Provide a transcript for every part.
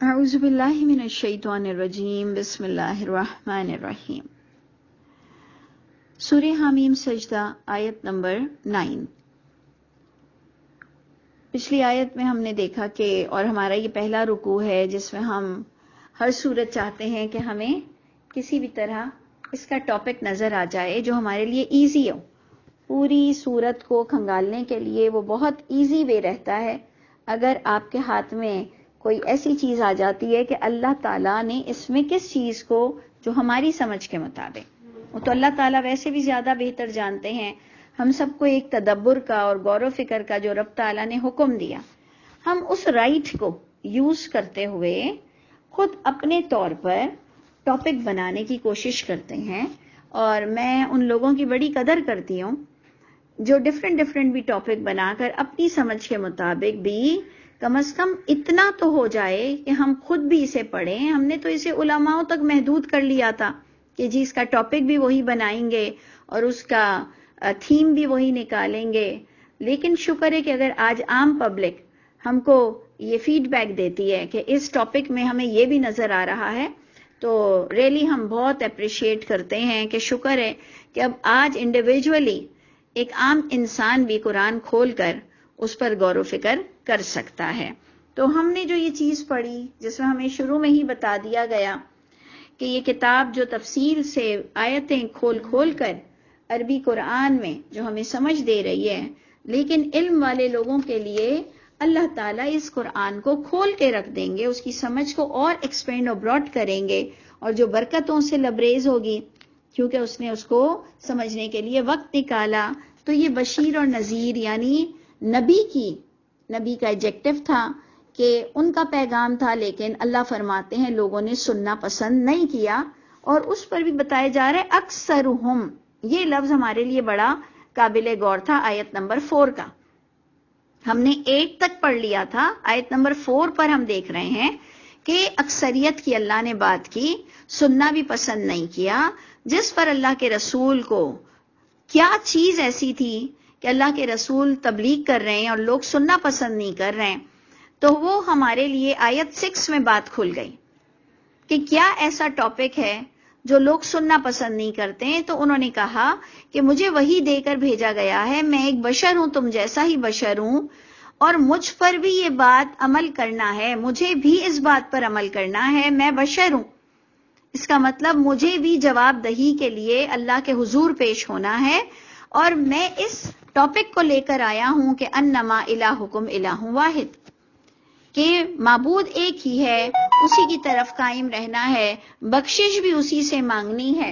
اعوذ باللہ من الشیطان الرجیم بسم اللہ الرحمن الرحیم۔ سورہ حامیم سجدہ آیت نمبر 9۔ پچھلی آیت میں ہم نے دیکھا کہ اور ہمارا یہ پہلا رکوع ہے جس میں ہم ہر صورت چاہتے ہیں کہ ہمیں کسی بھی طرح اس کا ٹاپک نظر آ جائے جو ہمارے لیے ایزی ہو۔ پوری صورت کو کھنگالنے کے لیے وہ بہت ایزی وے رہتا ہے اگر آپ کے ہاتھ میں کوئی ایسی چیز آ جاتی ہے کہ اللہ تعالیٰ نے اس میں کس چیز کو جو ہماری سمجھ کے مطابق، وہ تو اللہ تعالیٰ ویسے بھی زیادہ بہتر جانتے ہیں، ہم سب کو ایک تدبر کا اور غور و فکر کا جو رب تعالیٰ نے حکم دیا، ہم اس رائٹ کو یوز کرتے ہوئے خود اپنے طور پر ٹاپک بنانے کی کوشش کرتے ہیں۔ اور میں ان لوگوں کی بڑی قدر کرتی ہوں جو ڈفرینٹ بھی ٹاپک بنا کر اپنی سمجھ کے مطابق بھی کم از کم اتنا تو ہو جائے کہ ہم خود بھی اسے پڑھیں۔ ہم نے تو اسے علماؤں تک محدود کر لیا تھا کہ جی اس کا ٹاپک بھی وہی بنائیں گے اور اس کا تھیم بھی وہی نکالیں گے، لیکن شکر ہے کہ اگر آج عام پبلک ہم کو یہ فیڈ بیک دیتی ہے کہ اس ٹاپک میں ہمیں یہ بھی نظر آ رہا ہے تو ریلی ہم بہت اپریشیٹ کرتے ہیں کہ شکر ہے کہ اب آج انڈیویجولی ایک عام انسان بھی قرآن کھول کر اس پر غور و فکر کر سکتا ہے۔ تو ہم نے جو یہ چیز پڑھی جس میں ہمیں شروع میں ہی بتا دیا گیا کہ یہ کتاب جو تفصیل سے آیتیں کھول کر عربی قرآن میں جو ہمیں سمجھ دے رہی ہے، لیکن علم والے لوگوں کے لیے اللہ تعالیٰ اس قرآن کو کھول کے رکھ دیں گے، اس کی سمجھ کو اور ایکسپینڈ اور براڈ کریں گے، اور جو برکتوں سے لبریز ہوگی کیونکہ اس نے اس کو سمجھنے کے لیے وقت نکالا۔ تو یہ بشیر اور نذیر یعنی نبی کا ایڈجیکٹو تھا کہ ان کا پیغام تھا، لیکن اللہ فرماتے ہیں لوگوں نے سننا پسند نہیں کیا، اور اس پر بھی بتایا جا رہا ہے اکثرہم۔ یہ لفظ ہمارے لیے بڑا قابل غور تھا آیت نمبر 4 کا۔ ہم نے 8 تک پڑھ لیا تھا، آیت نمبر 4 پر ہم دیکھ رہے ہیں کہ اکثریت کی اللہ نے بات کی، سننا بھی پسند نہیں کیا، جس پر اللہ کے رسول کو کیا چیز ایسی تھی کہ اللہ کے رسول تبلیغ کر رہے ہیں اور لوگ سننا پسند نہیں کر رہے ہیں۔ تو وہ ہمارے لیے آیت 6 میں بات کھل گئی کہ کیا ایسا ٹاپک ہے جو لوگ سننا پسند نہیں کرتے ہیں۔ تو انہوں نے کہا کہ مجھے وہی دے کر بھیجا گیا ہے، میں ایک بشر ہوں، تم جیسا ہی بشر ہوں، اور مجھ پر بھی یہ بات عمل کرنا ہے، مجھے بھی اس بات پر عمل کرنا ہے، میں بشر ہوں۔ اس کا مطلب مجھے بھی جواب دہی کے لیے اللہ کے حضور پیش ہونا ہے، اور میں اس ٹاپک کو لے کر آیا ہوں کہ انما الہکم الہ واحد، کہ معبود ایک ہی ہے، اسی کی طرف قائم رہنا ہے، بخشش بھی اسی سے مانگنی ہے۔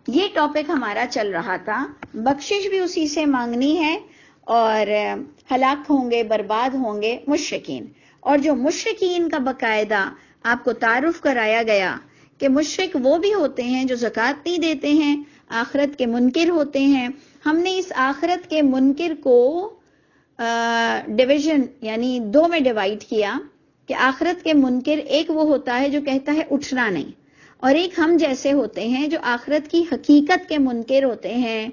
یہ ٹاپک ہمارا چل رہا تھا، بخشش بھی اسی سے مانگنی ہے، اور ہلاک ہوں گے، برباد ہوں گے مشرکین۔ اور جو مشرکین کا باقاعدہ آپ کو تعارف کرایا گیا کہ مشرک وہ بھی ہوتے ہیں جو زکوٰۃ نہیں دیتے ہیں، آخرت کے منکر ہوتے ہیں۔ ہم نے اس آخرت کے منکر کو ڈویژن یعنی 2 میں ڈیوائیڈ کیا کہ آخرت کے منکر ایک وہ ہوتا ہے جو کہتا ہے اٹھنا نہیں، اور ایک ہم جیسے ہوتے ہیں جو آخرت کی حقیقت کے منکر ہوتے ہیں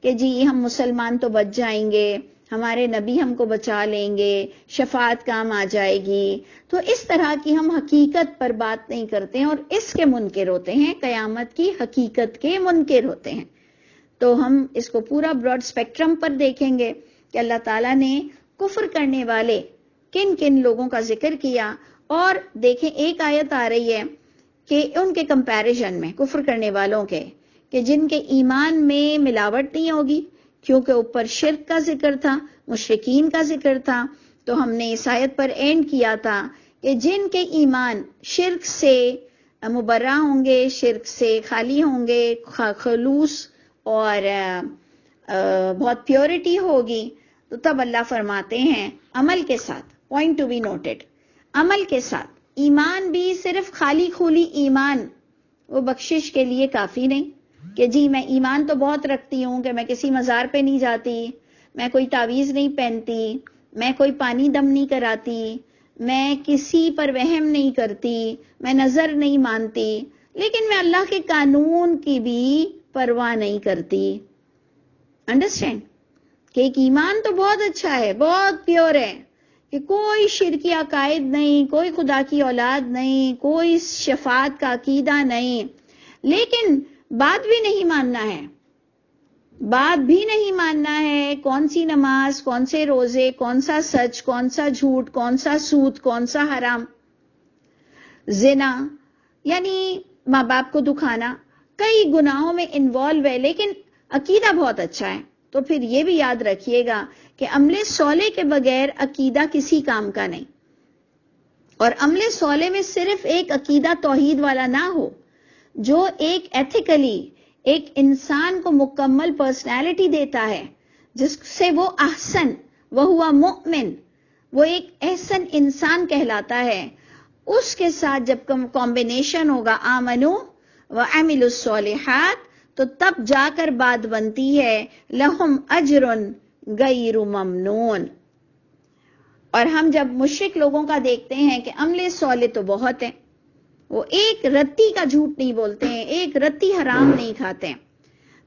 کہ جی ہم مسلمان تو بچ جائیں گے، ہمارے نبی ہم کو بچا لیں گے، شفاعت کام آ جائے گی۔ تو اس طرح کی ہم حقیقت پر بات نہیں کرتے ہیں، اور اس کے منکر ہوتے ہیں، قیامت کی حقیقت کے منکر ہوتے ہیں۔ تو ہم اس کو پورا براڈ اسپیکٹرم پر دیکھیں گے کہ اللہ تعالیٰ نے کفر کرنے والے کن کن لوگوں کا ذکر کیا، اور دیکھیں ایک آیت آ رہی ہے کہ ان کے کمپیریزن میں کفر کرنے والوں کے کہ جن کے ایمان میں ملاوٹ نہیں ہوگی، کیونکہ اوپر شرک کا ذکر تھا، مشرکین کا ذکر تھا، تو ہم نے اس آیت پر اینڈ کیا تھا کہ جن کے ایمان شرک سے مبرہ ہوں گے، شرک سے خالی ہوں گے، خلوص اور بہت پیورٹی ہوگی، تو تب اللہ فرماتے ہیں عمل کے ساتھ، پوائنٹ ٹو بی نوٹڈ، عمل کے ساتھ، ایمان بھی صرف خالی خولی ایمان وہ بخشش کے لیے کافی نہیں کہ جی میں ایمان تو بہت رکھتی ہوں کہ میں کسی مزار پہ نہیں جاتی، میں کوئی تعویذ نہیں پہنتی، میں کوئی پانی دم نہیں کراتی، میں کسی پر وہم نہیں کرتی، میں نظر نہیں مانتی، لیکن میں اللہ کے قانون کی بھی پرواہ نہیں کرتی۔ انڈرسٹینڈ کہ ایک ایمان تو بہت اچھا ہے، بہت پیور ہے، کہ کوئی شرکی عقائد نہیں، کوئی خدا کی اولاد نہیں، کوئی شفاعت کا عقیدہ نہیں، لیکن بات بھی نہیں ماننا ہے، بات بھی نہیں ماننا ہے، کون سی نماز، کون سے روزے، کون سا سچ، کون سا جھوٹ، کون سا سود، کون سا حرام، زنا، یعنی ماں باپ کو دکھانا، کئی گناہوں میں انوالو ہے، لیکن عقیدہ بہت اچھا ہے. تو پھر یہ بھی یاد رکھیے گا کہ عمل صالح کے بغیر عقیدہ کسی کام کا نہیں. اور عمل صالح میں صرف ایک عقیدہ توحید والا نہ ہو، جو ایک ایتھیکلی ایک انسان کو مکمل پرسنالٹی دیتا ہے، جس سے وہ احسن وہو مؤمن، وہ ایک احسن انسان کہلاتا ہے. اس کے ساتھ جب کمبینیشن ہوگا آمنو وعملوا الصالحات، تو تب جا کر بات بنتی ہے لہم اجر غیر ممنون. اور ہم جب مشرک لوگوں کا دیکھتے ہیں کہ عمل صالح تو بہت ہیں، وہ ایک رتی کا جھوٹ نہیں بولتے ہیں، ایک رتی حرام نہیں کھاتے ہیں،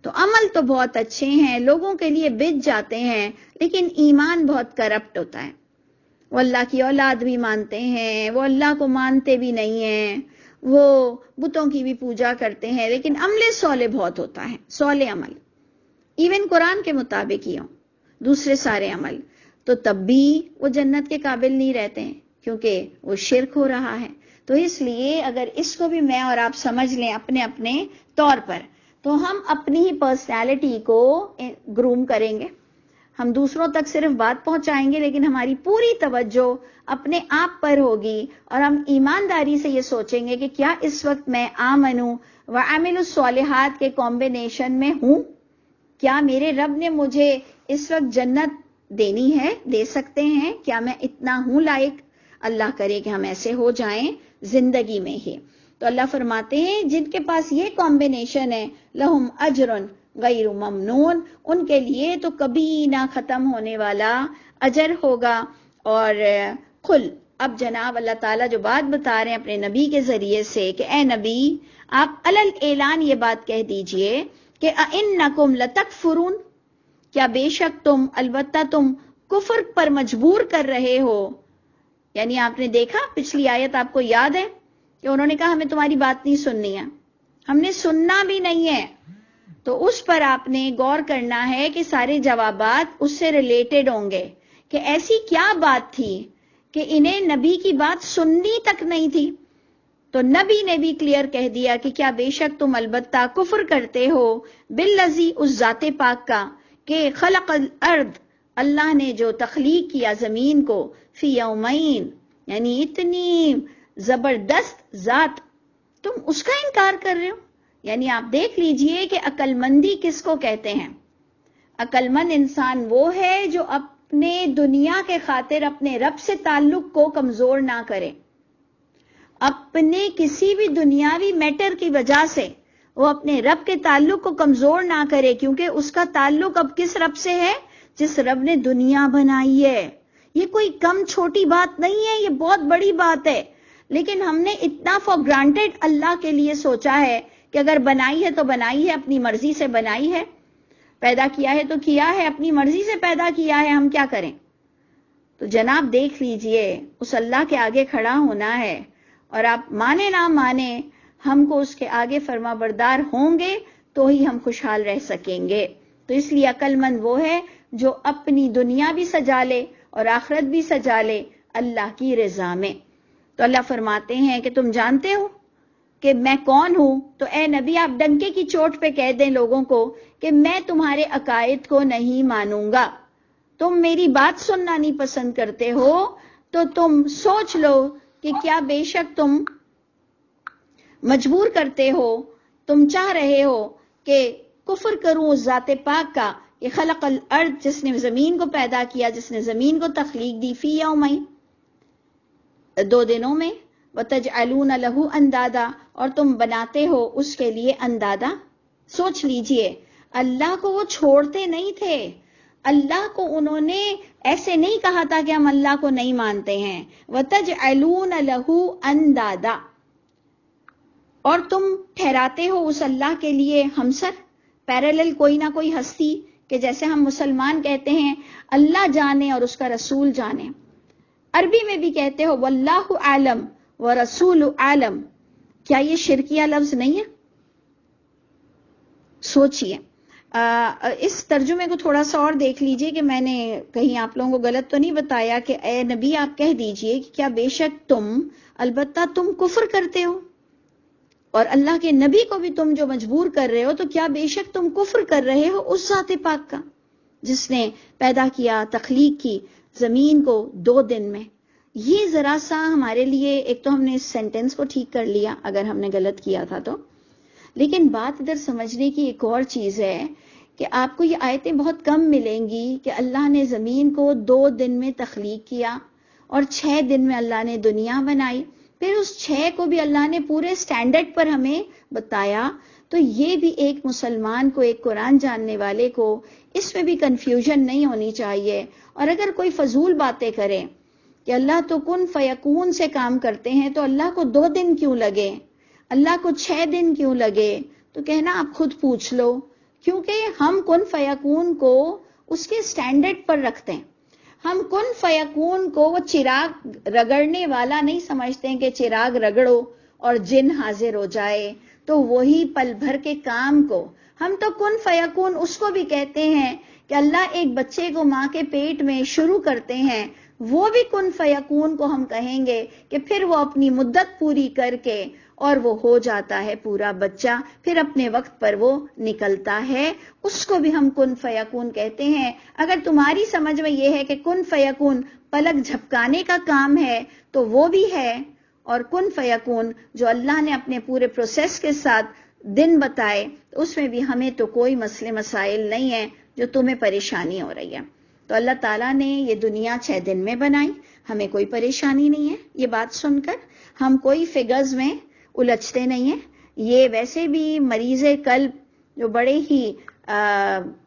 تو عمل تو بہت اچھے ہیں، لوگوں کے لیے بچ جاتے ہیں، لیکن ایمان بہت کرپٹ ہوتا ہے. وہ اللہ کی اولاد بھی مانتے ہیں، وہ اللہ کو مانتے بھی نہیں ہیں، وہ بتوں کی بھی پوجا کرتے ہیں، لیکن عمل صالح بہت ہوتا ہے، صالح عمل، ایون قرآن کے مطابق ہی ہوں، دوسرے سارے عمل، تو تب بھی وہ جنت کے قابل نہیں رہتے ہیں، کیونکہ وہ شرک ہو رہا ہے. تو اس لیے اگر اس کو بھی میں اور آپ سمجھ لیں اپنے اپنے طور پر، تو ہم اپنی ہی پرسنالٹی کو گروم کریں گے. ہم دوسروں تک صرف بات پہنچائیں گے، لیکن ہماری پوری توجہ اپنے آپ پر ہوگی، اور ہم ایمانداری سے یہ سوچیں گے کہ کیا اس وقت میں آمنو وعملوا الصالحات کے کمبینیشن میں ہوں؟ کیا میرے رب نے مجھے اس وقت جنت دینی ہے، دے سکتے ہیں؟ کیا میں اتنا ہوں لائق؟ اللہ کرے کہ ہم ایسے ہو جائیں زندگی میں ہی. تو اللہ فرماتے ہیں جن کے پاس یہ کمبینیشن ہے لہم اجر غیر ممنون، ان کے لیے تو کبھی نہ ختم ہونے والا اجر ہوگا. اور قل، اب جناب اللہ تعالیٰ جو بات بتا رہے ہیں اپنے نبی کے ذریعے سے کہ اے نبی آپ علل اعلان یہ بات کہہ دیجئے کہ اَإِنَّكُمْ لَتَكْفُرُونَ، کیا بے شک تم، البتہ تم کفر پر مجبور کر رہے ہو. یعنی آپ نے دیکھا پچھلی آیت آپ کو یاد ہے کہ انہوں نے کہا ہمیں تمہاری بات نہیں سننی ہے، ہم نے سننا بھی نہیں ہے. تو اس پر آپ نے غور کرنا ہے کہ سارے جوابات اس سے ریلیٹڈ ہوں گے کہ ایسی کیا بات تھی کہ انہیں نبی کی بات سننی تک نہیں تھی. تو نبی نے بھی کلیئر کہہ دیا کہ کیا بے شک تم البتہ کفر کرتے ہو بالذی، اس ذات پاک کا، کہ خلق الارض، اللہ نے جو تخلیق کیا زمین کو، فی یومین، یعنی اتنی زبردست ذات، تم اس کا انکار کر رہے ہو. یعنی آپ دیکھ لیجئے کہ عقل مندی کس کو کہتے ہیں. عقل مند انسان وہ ہے جو اپنے دنیا کے خاطر اپنے رب سے تعلق کو کمزور نہ کرے، اپنے کسی بھی دنیاوی میٹر کی وجہ سے وہ اپنے رب کے تعلق کو کمزور نہ کرے، کیونکہ اس کا تعلق اب کس رب سے ہے؟ جس رب نے دنیا بنائی ہے. یہ کوئی کم چھوٹی بات نہیں ہے، یہ بہت بڑی بات ہے. لیکن ہم نے اتنا فار گرانٹیڈ اللہ کے لیے سوچا ہے کہ اگر بنائی ہے تو بنائی ہے، اپنی مرضی سے بنائی ہے، پیدا کیا ہے تو کیا ہے، اپنی مرضی سے پیدا کیا ہے، ہم کیا کریں. تو جناب دیکھ لیجئے اس اللہ کے آگے کھڑا ہونا ہے، اور آپ مانے نہ مانے ہم کو اس کے آگے فرما بردار ہوں گے تو ہی ہم خوشحال رہ سکیں گے. تو اس لیے عقل مند وہ ہے جو اپنی دنیا بھی سجا لے اور آخرت بھی سجا لے اللہ کی رضا میں. تو اللہ فرماتے ہیں کہ تم جانتے ہو کہ میں کون ہوں، تو اے نبی آپ ڈنکے کی چوٹ پہ کہہ دیں لوگوں کو کہ میں تمہارے عقائد کو نہیں مانوں گا. تم میری بات سننا نہیں پسند کرتے ہو، تو تم سوچ لو کہ کیا بے شک تم مجبور کرتے ہو، تم چاہ رہے ہو کہ کفر کروں اس ذات پاک کا کہ خلق الارض، جس نے زمین کو پیدا کیا، جس نے زمین کو تخلیق دی، فی یومین، 2 دنوں میں، وَتَجْعَلُونَ لَهُ اندادا، اور تم بناتے ہو اس کے لیے اندادا. سوچ لیجئے اللہ کو وہ چھوڑتے نہیں تھے، اللہ کو انہوں نے ایسے نہیں کہا تھا کہ ہم اللہ کو نہیں مانتے ہیں. وَتَجْعَلُونَ لَهُ اندادا، اور تم ٹھہراتے ہو اس اللہ کے لیے ہمسر، پیرالل کوئی نہ کوئی ہستی، کہ جیسے ہم مسلمان کہتے ہیں اللہ جانے اور اس کا رسول جانے. عربی میں بھی کہتے ہو واللہ عالم ورسول عالم، کیا یہ شرکیہ لفظ نہیں ہے؟ سوچئے، اس ترجمے کو تھوڑا سا اور دیکھ لیجئے کہ میں نے کہیں آپ لوگوں کو غلط تو نہیں بتایا کہ اے نبی آپ کہہ دیجئے کہ کیا بے شک تم، البتہ تم کفر کرتے ہو، اور اللہ کے نبی کو بھی تم جو مجبور کر رہے ہو، تو کیا بے شک تم کفر کر رہے ہو اس ذات پاک کا جس نے پیدا کیا، تخلیق کی زمین کو 2 دن میں۔ یہ ذرا سا ہمارے لیے، ایک تو ہم نے اس سینٹنس کو ٹھیک کر لیا اگر ہم نے غلط کیا تھا تو، لیکن بات ادھر سمجھنے کی ایک اور چیز ہے کہ آپ کو یہ آیتیں بہت کم ملیں گی کہ اللہ نے زمین کو 2 دن میں تخلیق کیا اور 6 دن میں اللہ نے دنیا بنائی، پھر اس 6 کو بھی اللہ نے پورے سٹینڈرڈ پر ہمیں بتایا۔ تو یہ بھی ایک مسلمان کو، ایک قرآن جاننے والے کو اس میں بھی کنفیوژن نہیں ہونی چاہیے۔ اور اگر کوئی فضول باتیں کرے کہ اللہ تو کن فیکون سے کام کرتے ہیں، تو اللہ کو 2 دن کیوں لگے، اللہ کو 6 دن کیوں لگے، تو کہنا آپ خود پوچھ لو، کیونکہ ہم کن فیکون کو اس کے سٹینڈرڈ پر رکھتے ہیں۔ ہم کن فیکون کو وہ چراغ رگڑنے والا نہیں سمجھتے ہیں کہ چراغ رگڑو اور جن حاضر ہو جائے تو وہی پل بھر کے کام کو، ہم تو کن فیکون اس کو بھی کہتے ہیں کہ اللہ ایک بچے کو ماں کے پیٹ میں شروع کرتے ہیں، وہ بھی کن فیکون کو ہم کہیں گے کہ پھر وہ اپنی مدت پوری کر کے اور وہ ہو جاتا ہے پورا بچہ، پھر اپنے وقت پر وہ نکلتا ہے، اس کو بھی ہم کن فیکون کہتے ہیں۔ اگر تمہاری سمجھ میں یہ ہے کہ کن فیکون پلک جھپکانے کا کام ہے تو وہ بھی ہے، اور کن فیکون جو اللہ نے اپنے پورے پروسیس کے ساتھ دن بتائے، اس میں بھی ہمیں تو کوئی مسئلے مسائل نہیں ہیں جو تمہیں پریشانی ہو رہی ہے۔ تو اللہ تعالیٰ نے یہ دنیا 6 دن میں بنائی، ہمیں کوئی پریشانی نہیں ہے۔ یہ بات سن کر ہم کوئی فگرز میں الجھتے نہیں ہیں۔ یہ ویسے بھی مریض قلب جو بڑے ہی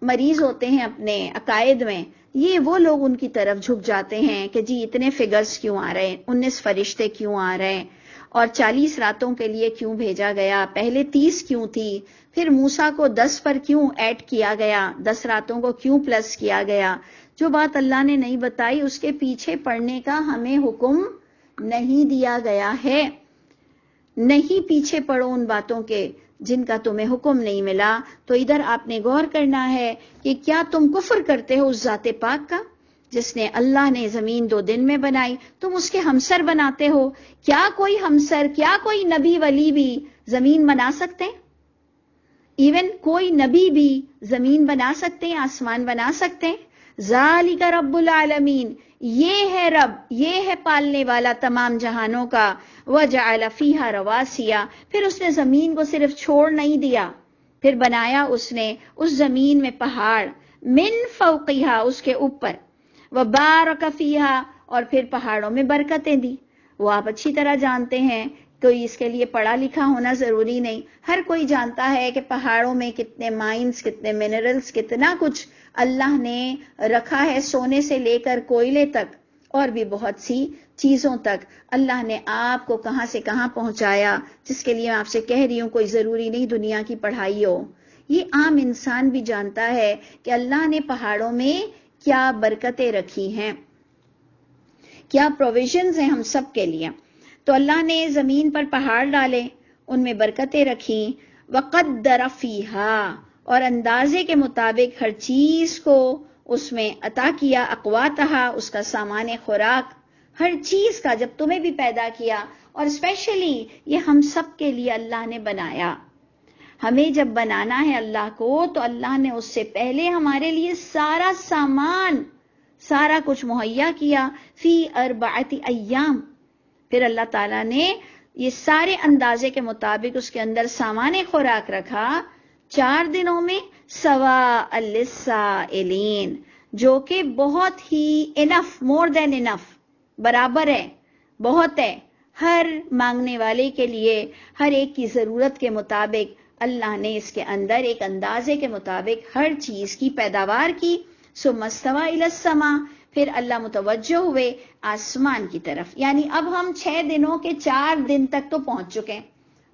مریض ہوتے ہیں اپنے عقائد میں، یہ وہ لوگ ان کی طرف جھک جاتے ہیں کہ جی اتنے فگرز کیوں آ رہے ہیں، 19 فرشتے کیوں آ رہے ہیں، اور 40 راتوں کے لیے کیوں بھیجا گیا، پہلے 30 کیوں تھی، پھر موسیٰ کو 10 پر کیوں ایڈ کیا گیا، 10 راتوں کو کیوں پلس کیا گیا۔ جو بات اللہ نے نہیں بتائی اس کے پیچھے پڑنے کا ہمیں حکم نہیں دیا گیا ہے۔ نہیں پیچھے پڑو ان باتوں کے جن کا تمہیں حکم نہیں ملا۔ تو ادھر آپ نے غور کرنا ہے کہ کیا تم کفر کرتے ہو اس ذات پاک کا جس نے، اللہ نے زمین 2 دن میں بنائی، تم اس کے ہمسر بناتے ہو؟ کیا کوئی ہمسر، کیا کوئی نبی ولی بھی زمین بنا سکتے ہیں؟ ایون کوئی نبی بھی زمین بنا سکتے ہیں، آسمان بنا سکتے ہیں؟ ذالک رب العالمین، یہ ہے رب، یہ ہے پالنے والا تمام جہانوں کا۔ وجعل فیہا رواسیا، پھر اس نے زمین کو صرف چھوڑ نہیں دیا، پھر بنایا اس نے اس زمین میں پہاڑ، من فوقہا، اس کے اوپر، وبارک فیہا، اور پھر پہاڑوں میں برکتیں دی۔ وہ آپ اچھی طرح جانتے ہیں، کوئی اس کے لیے پڑھا لکھا ہونا ضروری نہیں، ہر کوئی جانتا ہے کہ پہاڑوں میں کتنے مائنز، کتنے منرلز، کتنا کچھ اللہ نے رکھا ہے، سونے سے لے کر کوئلے تک اور بھی بہت سی چیزوں تک اللہ نے آپ کو کہاں سے کہاں پہنچایا، جس کے لیے میں آپ سے کہہ رہی ہوں کوئی ضروری نہیں دنیا کی پڑھائی ہو۔ یہ عام انسان بھی جانتا ہے کہ اللہ نے پہاڑوں میں کیا برکتیں رکھی ہیں، کیا پروویژنز ہیں ہم سب کے لیے۔ تو اللہ نے زمین پر پہاڑ ڈالے، ان میں برکتیں رکھی، وقدر فیہا، اور اندازے کے مطابق ہر چیز کو اس میں عطا کیا، اقواتہا، اس کا سامان خوراک، ہر چیز کا، جب تمہیں بھی پیدا کیا، اور اسپیشلی یہ ہم سب کے لیے اللہ نے بنایا۔ ہمیں جب بنانا ہے اللہ کو، تو اللہ نے اس سے پہلے ہمارے لیے سارا سامان، سارا کچھ مہیا کیا، فی 4 ایام، پھر اللہ تعالیٰ نے یہ سارے اندازے کے مطابق اس کے اندر سامان خوراک رکھا 4 دنوں میں، سواء للسائلین، جو کہ بہت ہی انف، مور دین انف، برابر ہے، بہت ہے، ہر مانگنے والے کے لیے، ہر ایک کی ضرورت کے مطابق اللہ نے اس کے اندر ایک اندازے کے مطابق ہر چیز کی پیداوار کی۔ ثم استوى الى السماء، پھر اللہ متوجہ ہوئے آسمان کی طرف، یعنی اب ہم 6 دنوں کے 4 دن تک تو پہنچ چکے ہیں،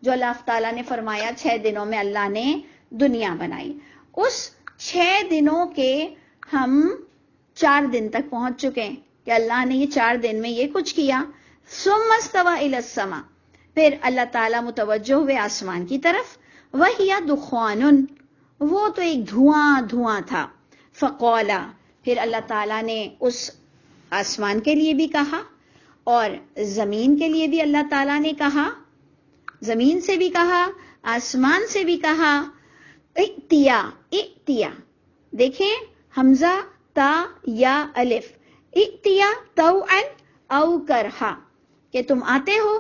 جو اللہ تعالیٰ نے فرمایا 6 دنوں میں اللہ نے دنیا بنائی، اس 6 دنوں کے ہم 4 دن تک پہنچ چکے ہیں۔ کہ اللہ نے یہ 4 دن میں یہ کچھ کیا. ثم استوى الى السماء، پھر اللہ تعالیٰ متوجہ ہوئے آسمان کی طرف. وہی دخان، وہ تو ایک دھواں تھا. فقالا، پھر اللہ تعالیٰ نے اس آسمان کے لیے بھی کہا اور زمین کے لیے بھی اللہ تعالیٰ نے کہا، زمین سے بھی کہا، آسمان سے بھی کہا، ائتیا. دیکھیں حمزہ تا یا الف، ائتیا طوعا او کرہا، کہ تم آتے ہو،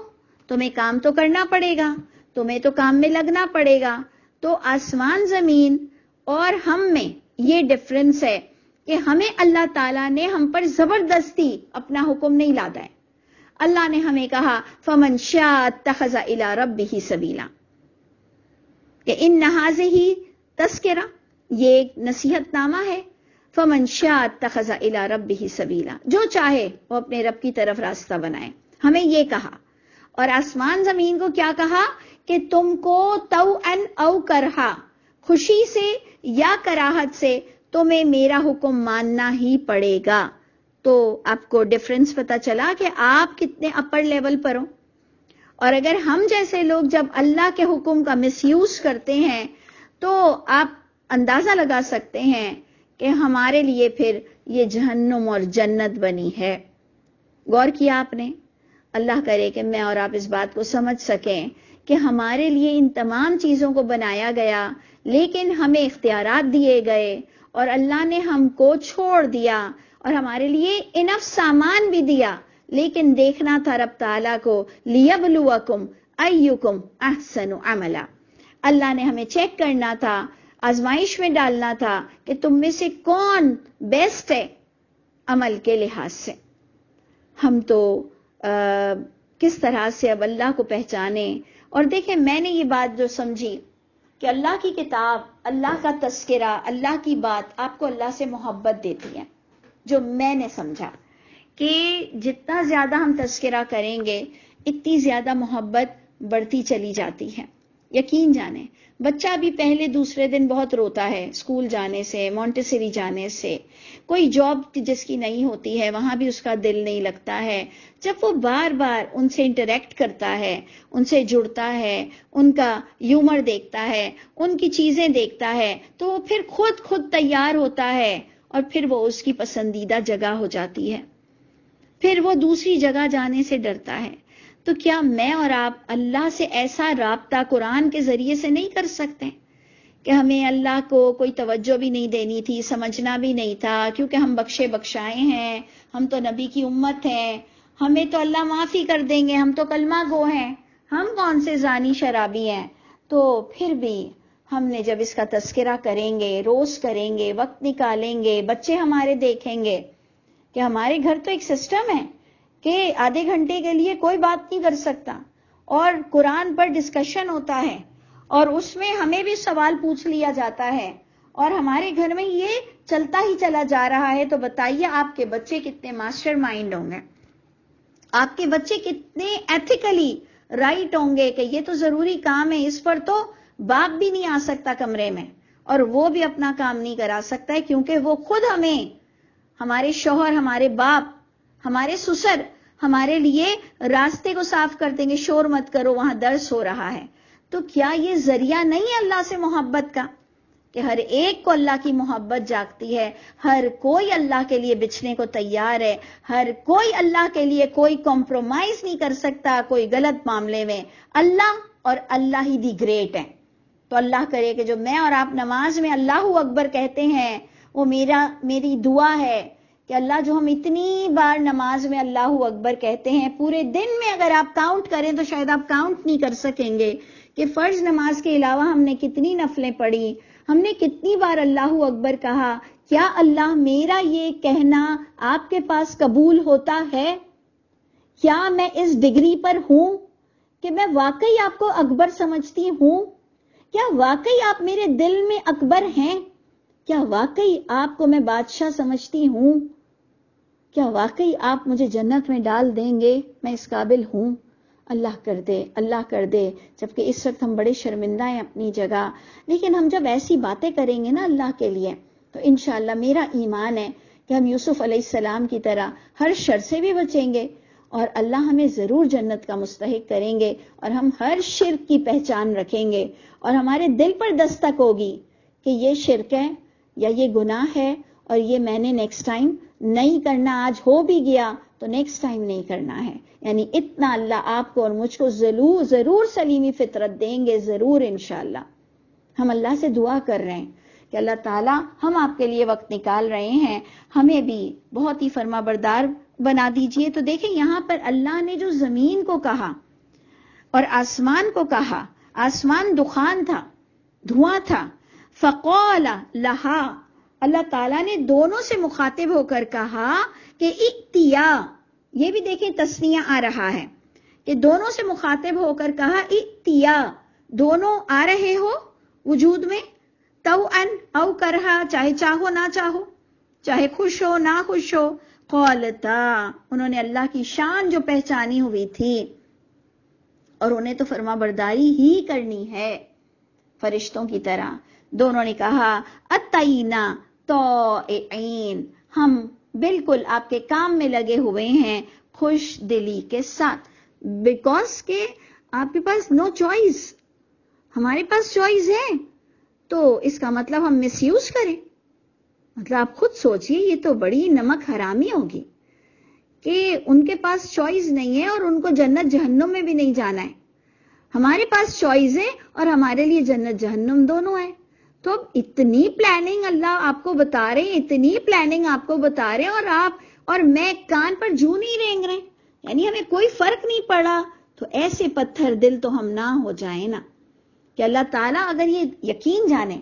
تمہیں کام تو کرنا پڑے گا، تمہیں تو کام میں لگنا پڑے گا. تو آسمان زمین اور ہم میں یہ ڈفرنس ہے کہ ہمیں اللہ تعالیٰ نے ہم پر زبردستی اپنا حکم نہیں لادا ہے. اللہ نے ہمیں کہا فمن شاء اتخذ الی ربہ سبیلا، کہ ان ھذہ تذکرہ، یہ ایک نصیحت نامہ ہے. فمن شاء اتخذ الی ربہ سبیلا، جو چاہے وہ اپنے رب کی طرف راستہ بنائے. ہمیں یہ کہا. اور آسمان زمین کو کیا کہا کہ تم کو طوعا او کرہا، خوشی سے یا کراہت سے تمہیں میرا حکم ماننا ہی پڑے گا. تو آپ کو ڈفرنس پتا چلا کہ آپ کتنے اپر لیول پر ہو. اور اگر ہم جیسے لوگ جب اللہ کے حکم کا مس یوز کرتے ہیں تو آپ اندازہ لگا سکتے ہیں کہ ہمارے لیے پھر یہ جہنم اور جنت بنی ہے. غور کیا آپ نے؟ اللہ کرے کہ میں اور آپ اس بات کو سمجھ سکیں کہ ہمارے لیے ان تمام چیزوں کو بنایا گیا، لیکن ہمیں اختیارات دیے گئے اور اللہ نے ہم کو چھوڑ دیا اور ہمارے لیے انف سامان بھی دیا، لیکن دیکھنا تھا رب تعالیٰ کو، لیبلوکم ایکم احسن عملا. اللہ نے ہمیں چیک کرنا تھا، آزمائش میں ڈالنا تھا کہ تم میں سے کون بیسٹ ہے عمل کے لحاظ سے. ہم تو کس طرح سے اب اللہ کو پہچانے. اور دیکھیں میں نے یہ بات جو سمجھی کہ اللہ کی کتاب، اللہ کا تذکرہ، اللہ کی بات آپ کو اللہ سے محبت دیتی ہے. جو میں نے سمجھا کہ جتنا زیادہ ہم تذکرہ کریں گے اتنی زیادہ محبت بڑھتی چلی جاتی ہے. یقین جانیں بچہ بھی پہلے دوسرے دن بہت روتا ہے اسکول جانے سے، مونٹیسری جانے سے. کوئی جاب جس کی نہیں ہوتی ہے وہاں بھی اس کا دل نہیں لگتا ہے. جب وہ بار بار ان سے انٹریکٹ کرتا ہے، ان سے جڑتا ہے، ان کا ہیومر دیکھتا ہے، ان کی چیزیں دیکھتا ہے، تو وہ پھر خود تیار ہوتا ہے اور پھر وہ اس کی پسندیدہ جگہ ہو جاتی ہے. پھر وہ دوسری جگہ جانے سے ڈرتا ہے. تو کیا میں اور آپ اللہ سے ایسا رابطہ قرآن کے ذریعے سے نہیں کر سکتے کہ ہمیں اللہ کو کوئی توجہ بھی نہیں دینی تھی، سمجھنا بھی نہیں تھا، کیونکہ ہم بخشے بخشائے ہیں، ہم تو نبی کی امت ہیں، ہمیں تو اللہ معافی کر دیں گے، ہم تو کلمہ گو ہیں، ہم کون سے زانی شرابی ہیں. تو پھر بھی ہم نے جب اس کا تذکرہ کریں گے، روز کریں گے، وقت نکالیں گے، بچے ہمارے دیکھیں گے کہ ہمارے گھر تو ایک سسٹم ہے کہ آدھے گھنٹے کے لیے کوئی بات نہیں کر سکتا اور قرآن پر ڈسکشن ہوتا ہے اور اس میں ہمیں بھی سوال پوچھ لیا جاتا ہے اور ہمارے گھر میں یہ چلتا ہی چلا جا رہا ہے. تو بتائیے آپ کے بچے کتنے ماسٹر مائنڈ ہوں گے، آپ کے بچے کتنے ایتھیکلی رائٹ ہوں گے کہ یہ تو ضروری کام ہے، اس پر تو باپ بھی نہیں آ سکتا کمرے میں اور وہ بھی اپنا کام نہیں کرا سکتا ہے، کیونکہ وہ خود ہمیں، ہمارے شوہر، ہمارے باپ، ہمارے سسر ہمارے لیے راستے کو صاف کر دیں گے. شور مت کرو، وہاں درس ہو رہا ہے. تو کیا یہ ذریعہ نہیں ہے اللہ سے محبت کا کہ ہر ایک کو اللہ کی محبت جاگتی ہے، ہر کوئی اللہ کے لیے بچنے کو تیار ہے، ہر کوئی اللہ کے لیے کوئی کمپرومائز نہیں کر سکتا کوئی غلط معاملے میں. اللہ اور اللہ ہی دی گریٹ ہے. تو اللہ کرے کہ جو میں اور آپ نماز میں اللہ اکبر کہتے ہیں وہ میری دعا ہے کہ اللہ جو ہم اتنی بار نماز میں اللہ اکبر کہتے ہیں، پورے دن میں اگر آپ کاؤنٹ کریں تو شاید آپ کاؤنٹ نہیں کر سکیں گے کہ فرض نماز کے علاوہ ہم نے کتنی نفلیں پڑھی، ہم نے کتنی بار اللہ اکبر کہا. کیا اللہ میرا یہ کہنا آپ کے پاس قبول ہوتا ہے؟ کیا میں اس ڈگری پر ہوں کہ میں واقعی آپ کو اکبر سمجھتی ہوں؟ کیا واقعی آپ میرے دل میں اکبر ہیں؟ کیا واقعی آپ کو میں بادشاہ سمجھتی ہوں؟ کیا واقعی آپ مجھے جنت میں ڈال دیں گے؟ میں اس قابل ہوں؟ اللہ کر دے، اللہ کر دے. جبکہ اس وقت ہم بڑے شرمندہ ہیں اپنی جگہ، لیکن ہم جب ایسی باتیں کریں گے نا اللہ کے لیے تو انشاءاللہ میرا ایمان ہے کہ ہم یوسف علیہ السلام کی طرح ہر شر سے بھی بچیں گے اور اللہ ہمیں ضرور جنت کا مستحق کریں گے، اور ہم ہر شرک کی پہچان رکھیں گے اور ہمارے دل پر دستک ہوگی کہ یہ شرک ہے یا یہ گناہ ہے اور یہ میں نے نیکسٹ ٹائم نہیں کرنا، آج ہو بھی گیا تو نیکسٹ ٹائم نہیں کرنا ہے. یعنی اتنا اللہ آپ کو اور مجھ کو ضرور سلیمی فطرت دیں گے، ضرور انشاءاللہ. ہم اللہ سے دعا کر رہے ہیں کہ اللہ تعالیٰ ہم آپ کے لیے وقت نکال رہے ہیں، ہمیں بھی بہت ہی فرما بردار بنا دیجئے. تو دیکھیں یہاں پر اللہ نے جو زمین کو کہا اور آسمان کو کہا، آسمان دخان تھا، دھواں تھا، فقال لہا، اللہ تعالیٰ نے دونوں سے مخاطب ہو کر کہا کہ ائتیا، یہ بھی دیکھیں تسنیہ آ رہا ہے کہ دونوں سے مخاطب ہو کر کہا ائتیا، دونوں آ رہے ہو وجود میں، توأن او کرہا، چاہے چاہو نہ چاہو، چاہے خوش ہو نہ خوش ہو. قالتا، انہوں نے اللہ کی شان جو پہچانی ہوئی تھی اور انہیں تو فرما برداری ہی کرنی ہے فرشتوں کی طرح، دونوں نے کہا اتینا طائعین، ہم بالکل آپ کے کام میں لگے ہوئے ہیں خوش دلی کے ساتھ. بیکاز کہ آپ کے پاس نو چوائس، ہمارے پاس چوائس ہے، تو اس کا مطلب ہم مس یوز کریں. مطلب آپ خود سوچئے، یہ تو بڑی نمک حرامی ہوگی کہ ان کے پاس چوائس نہیں ہے اور ان کو جنت جہنم میں بھی نہیں جانا ہے. ہمارے پاس چوائس ہے اور ہمارے لیے جنت جہنم دونوں ہے. تو اب اتنی پلاننگ اللہ آپ کو بتا رہے ہیں، اتنی پلاننگ آپ کو بتا رہے ہیں، اور آپ اور میں کان پر جو نہیں رینگ رہے، یعنی ہمیں کوئی فرق نہیں پڑا. تو ایسے پتھر دل تو ہم نہ ہو جائیں نا کہ اللہ تعالیٰ، اگر یہ یقین جانے،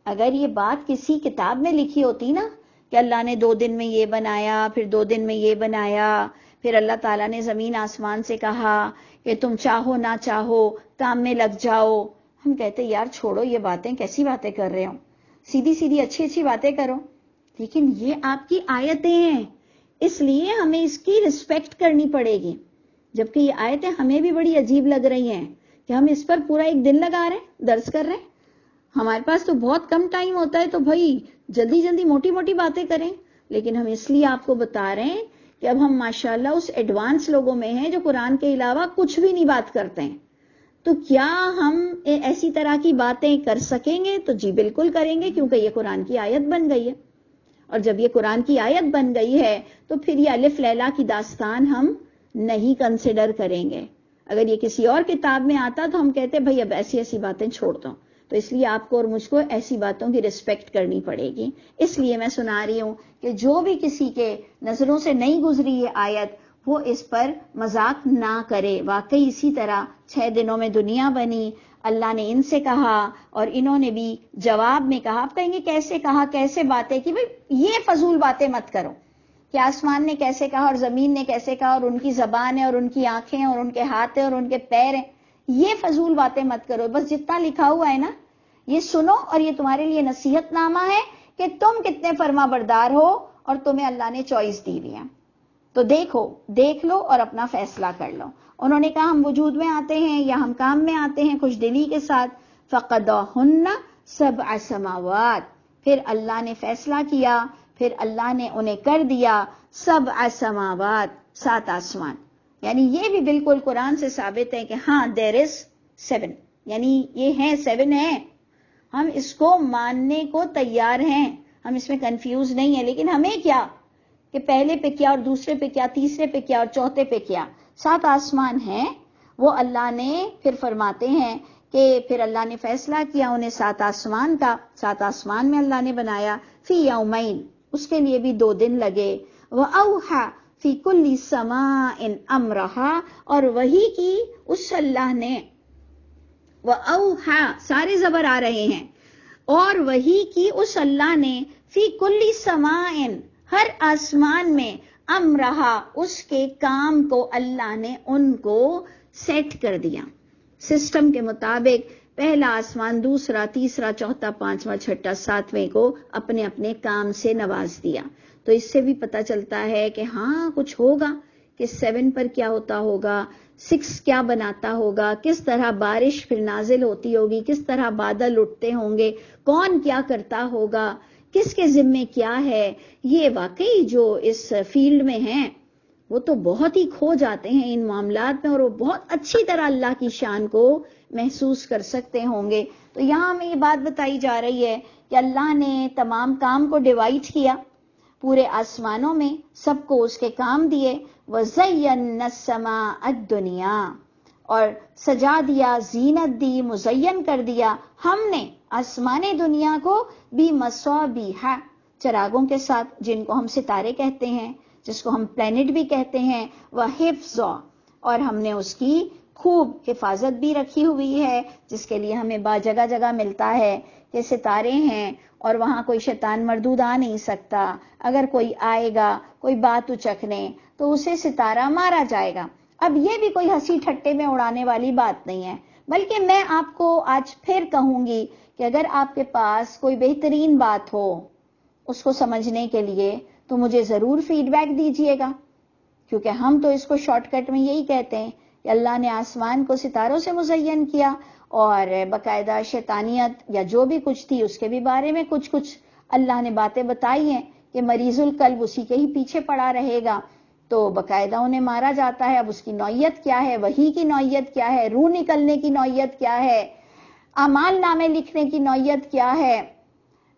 اگر یہ بات کسی کتاب میں لکھی ہوتی نا کہ اللہ نے 2 دن میں یہ بنایا، پھر 2 دن میں یہ بنایا، پھر اللہ تعالیٰ نے زمین آسمان سے کہا کہ تم چاہو نہ چاہو کام میں لگ جاؤ، ہم کہتے یار چھوڑو یہ باتیں، کیسی باتیں کر رہے ہو، سیدھی سیدھی اچھی اچھی باتیں کرو. لیکن یہ آپ کی آیتیں ہیں، اس لیے ہمیں اس کی رسپیکٹ کرنی پڑے گی. جبکہ یہ آیتیں ہمیں بھی بڑی عجیب لگ رہی ہیں کہ ہم اس پر پورا 1 دن لگا رہے ہیں، درس کر رہے ہیں. ہمارے پاس تو بہت کم ٹائم ہوتا ہے، تو بھائی جلدی جلدی موٹی موٹی باتیں کریں. لیکن ہم اس لیے آپ کو بتا رہے ہیں کہ اب ہم ماشاءاللہ اس ایڈوانس لوگوں میں ہیں جو قرآن کے علاوہ کچھ بھی نہیں بات کرتے ہیں. تو کیا ہم ایسی طرح کی باتیں کر سکیں گے؟ تو جی بالکل کریں گے، کیونکہ یہ قرآن کی آیت بن گئی ہے. اور جب یہ قرآن کی آیت بن گئی ہے تو پھر یہ الف لیلا کی داستان ہم نہیں کنسیڈر کریں گے. اگر یہ کسی اور کتاب میں آتا تو ہم کہتے بھائی اب ایسی ایسی باتیں چھوڑ دو. تو اس لیے آپ کو اور مجھ کو ایسی باتوں کی رسپیکٹ کرنی پڑے گی. اس لیے میں سنا رہی ہوں کہ جو بھی کسی کے نظروں سے نہیں گزری یہ آیت، وہ اس پر مذاق نہ کرے. واقعی اسی طرح 6 دنوں میں دنیا بنی، اللہ نے ان سے کہا اور انہوں نے بھی جواب میں کہا. آپ کہیں گے کیسے کہا، کیسے باتیں کی؟ بھائی یہ فضول باتیں مت کرو کہ آسمان نے کیسے کہا اور زمین نے کیسے کہا اور ان کی زبان ہے اور ان کی آنکھیں ہیں اور ان کے ہاتھ ہیں اور ان کے پیر ہیں. یہ فضول باتیں مت کرو. بس جتنا لکھا ہوا ہے نا یہ سنو، اور یہ تمہارے لیے نصیحت نامہ ہے کہ تم کتنے فرما بردار ہو اور تمہیں اللہ نے چوائس دی ہوئی ہے. تو دیکھ لو اور اپنا فیصلہ کر لو. انہوں نے کہا ہم وجود میں آتے ہیں یا ہم کام میں آتے ہیں خوش دلی کے ساتھ. فقضاہن 7 سماوات، پھر اللہ نے فیصلہ کیا، پھر اللہ نے انہیں کر دیا 7 سماوات، 7 آسمان. یعنی یہ بھی بالکل قرآن سے ثابت ہے کہ ہاں دیر از 7، یعنی یہ ہیں 7 ہیں، ہم اس کو ماننے کو تیار ہیں، ہم اس میں کنفیوز نہیں ہیں. لیکن ہمیں کیا کہ پہلے پہ کیا اور دوسرے پہ کیا، تیسرے پہ کیا اور چوتھے پہ کیا. 7 آسمان ہیں وہ اللہ نے پھر فرماتے ہیں کہ پھر اللہ نے فیصلہ کیا انہیں 7 آسمان کا. 7 آسمان میں اللہ نے بنایا فی یومین، اس کے لیے بھی 2 دن لگے. وَأَوْحَى فی کل سماء امرہا، اور وہی کی اس اللہ نے، وَأَوْحَى سارے زبر آ رہے ہیں، اور وہی کی اس اللہ نے فی کل سماء ہر آسمان میں، امرہا اس کے کام کو اللہ نے ان کو سیٹ کر دیا سسٹم کے مطابق. پہلا آسمان، دوسرا، تیسرا، چوتھا، 5واں، 6واں، 7ویں کو اپنے اپنے کام سے نواز دیا. تو اس سے بھی پتہ چلتا ہے کہ ہاں کچھ ہوگا کہ 7 پر کیا ہوتا ہوگا، 6 کیا بناتا ہوگا، کس طرح بارش پھر نازل ہوتی ہوگی، کس طرح بادل اٹھتے ہوں گے، کون کیا کرتا ہوگا. کس کے ذمے کیا ہے، یہ واقعی جو اس فیلڈ میں ہیں وہ تو بہت ہی کھو جاتے ہیں ان معاملات میں، اور وہ بہت اچھی طرح اللہ کی شان کو محسوس کر سکتے ہوں گے۔ تو یہاں ہمیں یہ بات بتائی جا رہی ہے کہ اللہ نے تمام کام کو ڈیوائڈ کیا، پورے آسمانوں میں سب کو اس کے کام دیے، وَزَيَّنَّا السَّمَاءَ الدُّنْيَا، اور سجا دیا، زینت دی، مزین کر دیا ہم نے آسمان دنیا کو بِمَصَابِیحَ، چراغوں کے ساتھ، جن کو ہم ستارے کہتے ہیں، جس کو ہم پلینٹ بھی کہتے ہیں، وَحِفْظًا، اور ہم نے اس کی خوب حفاظت بھی رکھی ہوئی ہے، جس کے لیے ہمیں جگہ جگہ ملتا ہے کہ ستارے ہیں اور وہاں کوئی شیطان مردود آ نہیں سکتا، اگر کوئی آئے گا کوئی بات اچکنے تو اسے ستارہ مارا جائے گا۔ اب یہ بھی کوئی ہنسی ٹھٹے میں اڑانے والی بات نہیں ہے، بلکہ میں آپ کو آج پھر کہوں گی کہ اگر آپ کے پاس کوئی بہترین بات ہو اس کو سمجھنے کے لیے تو مجھے ضرور فیڈ بیک دیجئے گا، کیونکہ ہم تو اس کو شارٹ کٹ میں یہی کہتے ہیں کہ اللہ نے آسمان کو ستاروں سے مزین کیا، اور باقاعدہ شیطانیت یا جو بھی کچھ تھی اس کے بھی بارے میں کچھ اللہ نے باتیں بتائی ہیں کہ مریض القلب اسی کے ہی پیچھے پڑا رہے گا، تو باقاعدہ انہیں مارا جاتا ہے۔ اب اس کی نوعیت کیا ہے، وحی کی نوعیت کیا ہے، روح نکلنے کی نوعیت کیا ہے، اعمال نامے لکھنے کی نوعیت کیا ہے،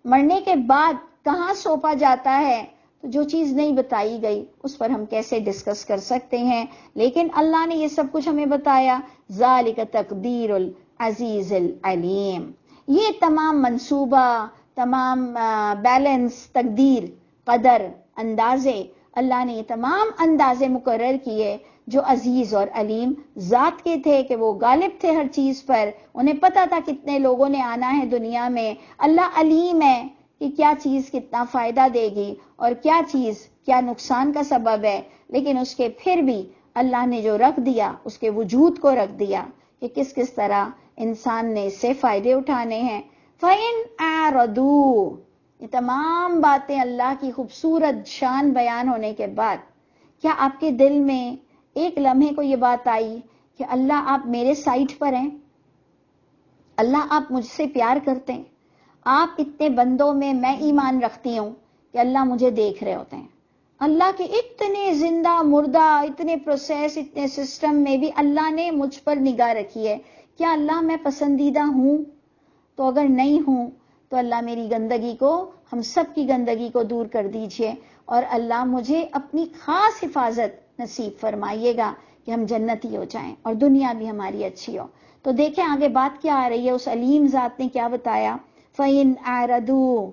مرنے کے بعد کہاں سونپا جاتا ہے، تو جو چیز نہیں بتائی گئی اس پر ہم کیسے ڈسکس کر سکتے ہیں، لیکن اللہ نے یہ سب کچھ ہمیں بتایا۔ ذالک تقدیر العزیز العلیم، یہ تمام منصوبہ، تمام بیلنس، تقدیر، قدر، اندازے، اللہ نے یہ تمام اندازے مقرر کیے جو عزیز اور علیم ذات کے تھے، کہ وہ غالب تھے ہر چیز پر، انہیں پتا تھا کتنے لوگوں نے آنا ہے دنیا میں، اللہ علیم ہے کہ کیا چیز کتنا فائدہ دے گی اور کیا چیز کیا نقصان کا سبب ہے، لیکن اس کے پھر بھی اللہ نے جو رکھ دیا اس کے وجود کو رکھ دیا کہ کس کس طرح انسان نے اس سے فائدے اٹھانے ہیں۔ فَإِنْ أَعْرَضُوا، یہ تمام باتیں اللہ کی خوبصورت شان بیان ہونے کے بعد کیا آپ کے دل میں ایک لمحے کو یہ بات آئی کہ اللہ آپ میرے سائٹ پر ہیں، اللہ آپ مجھ سے پیار کرتے ہیں، آپ اتنے بندوں میں میں ایمان رکھتی ہوں کہ اللہ مجھے دیکھ رہے ہوتے ہیں، اللہ کے اتنے زندہ مردہ، اتنے پروسیس، اتنے سسٹم میں بھی اللہ نے مجھ پر نگاہ رکھی ہے، کیا اللہ میں پسندیدہ ہوں؟ تو اگر نہیں ہوں تو اللہ میری گندگی کو، ہم سب کی گندگی کو دور کر دیجئے، اور اللہ مجھے اپنی خاص حفاظت نصیب فرمائیے گا کہ ہم جنتی ہو جائیں اور دنیا بھی ہماری اچھی ہو۔ تو دیکھیں آگے بات کیا آ رہی ہے، اس علیم ذات نے کیا بتایا، فَإِنْ أَعْرَضُوا،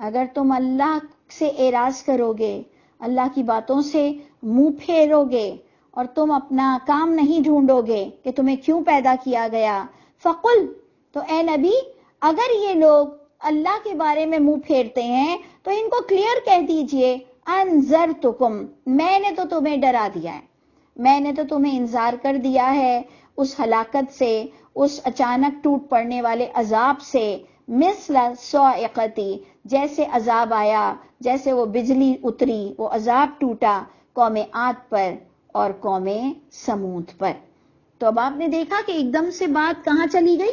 اگر تم اللہ سے اعراض کرو گے، اللہ کی باتوں سے منہ پھیرو گے، اور تم اپنا کام نہیں ڈھونڈو گے کہ تمہیں کیوں پیدا کیا گیا، فَقُلْ، تو اے نبی اگر یہ لوگ اللہ کے بارے میں منہ پھیرتے ہیں تو ان کو کلیئر کہہ دیجئے، انذرتکم، میں نے تو تمہیں ڈرا دیا ہے، میں نے تو تمہیں انذار کر دیا ہے اس ہلاکت سے، اس اچانک ٹوٹ پڑنے والے عذاب سے، مثل صاعقتی، جیسے عذاب آیا، جیسے وہ بجلی اتری، وہ عذاب ٹوٹا قوم عاد پر اور قوم سمود پر۔ تو اب آپ نے دیکھا کہ ایک دم سے بات کہاں چلی گئی،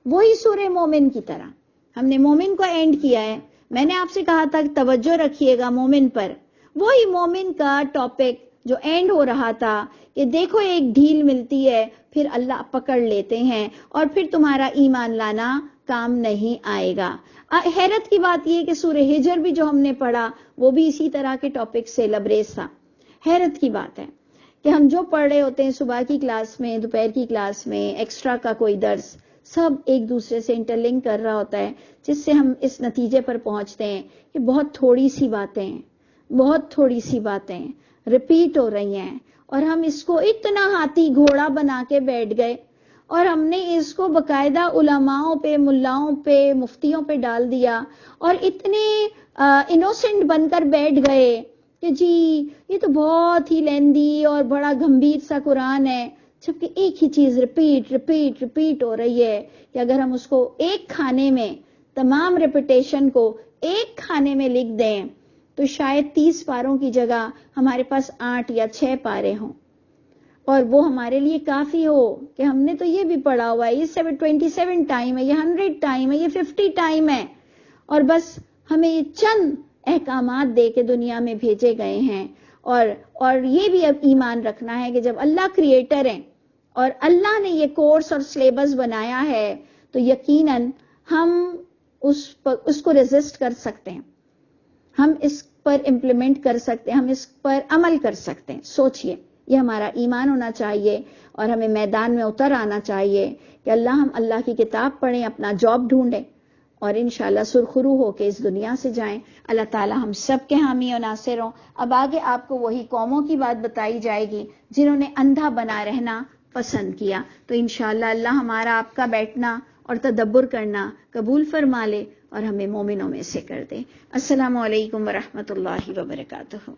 وہی سورہ مومن کی طرح ہم نے مومن کو اینڈ کیا ہے۔ میں نے آپ سے کہا تھا کہ توجہ رکھیے گا مومن پر، وہی مومن کا ٹاپک جو اینڈ ہو رہا تھا کہ دیکھو ایک ڈھیل ملتی ہے پھر اللہ پکڑ لیتے ہیں اور پھر تمہارا ایمان لانا کام نہیں آئے گا۔ حیرت کی بات یہ کہ سورہ ہجر بھی جو ہم نے پڑھا وہ بھی اسی طرح کے ٹاپک سے لبریز تھا۔ حیرت کی بات ہے کہ ہم جو پڑھ رہے ہوتے ہیں صبح کی کلاس میں، دوپہر کی کلاس میں، ایکسٹرا کا کوئی درس، سب ایک دوسرے سے انٹرلنک کر رہا ہوتا ہے، جس سے ہم اس نتیجے پر پہنچتے ہیں کہ بہت تھوڑی سی باتیں ریپیٹ ہو رہی ہیں، اور ہم اس کو اتنا ہاتھی گھوڑا بنا کے بیٹھ گئے، اور ہم نے اس کو باقاعدہ علماؤں پہ، ملاؤں پہ، مفتیوں پہ ڈال دیا، اور اتنے انوسنٹ بن کر بیٹھ گئے کہ جی یہ تو بہت ہی لیندی اور بڑا گمبھیر سا قرآن ہے، جبکہ ایک ہی چیز ریپیٹ ہو رہی ہے کہ اگر ہم اس کو ایک کھانے میں، تمام ریپیٹیشن کو ایک کھانے میں لکھ دیں تو شاید 30 پاروں کی جگہ ہمارے پاس 8 یا 6 پارے ہوں، اور وہ ہمارے لیے کافی ہو کہ ہم نے تو یہ بھی پڑھا ہوا ہے، یہ 27 ٹائم ہے، یہ 100 ٹائم ہے، یہ 50 ٹائم ہے، اور بس ہمیں یہ چند احکامات دے کے دنیا میں بھیجے گئے ہیں، اور یہ بھی اب ایمان رکھنا ہے کہ جب اللہ کریٹر ہیں اور اللہ نے یہ کورس اور سلیبس بنایا ہے تو یقیناً ہم اس کو ریزسٹ کر سکتے ہیں، ہم اس پر امپلیمنٹ کر سکتے ہیں، ہم اس پر عمل کر سکتے ہیں۔ سوچئے، یہ ہمارا ایمان ہونا چاہیے اور ہمیں میدان میں اتر آنا چاہیے کہ ہم اللہ کی کتاب پڑھیں، اپنا جاب ڈھونڈیں اور انشاءاللہ سرخرو ہو کے اس دنیا سے جائیں۔ اللہ تعالی ہم سب کے حامی و ناصر ہوں۔ اب آگے آپ کو وہی قوموں کی بات بتائی جائے گی جنہوں نے اندھا بنا رہنا پسند کیا، تو انشاءاللہ اللہ ہمارا آپ کا بیٹھنا اور تدبر کرنا قبول فرما لے اور ہمیں مومنوں میں سے کر دے۔ السلام علیکم ورحمۃ اللہ وبرکاتہ۔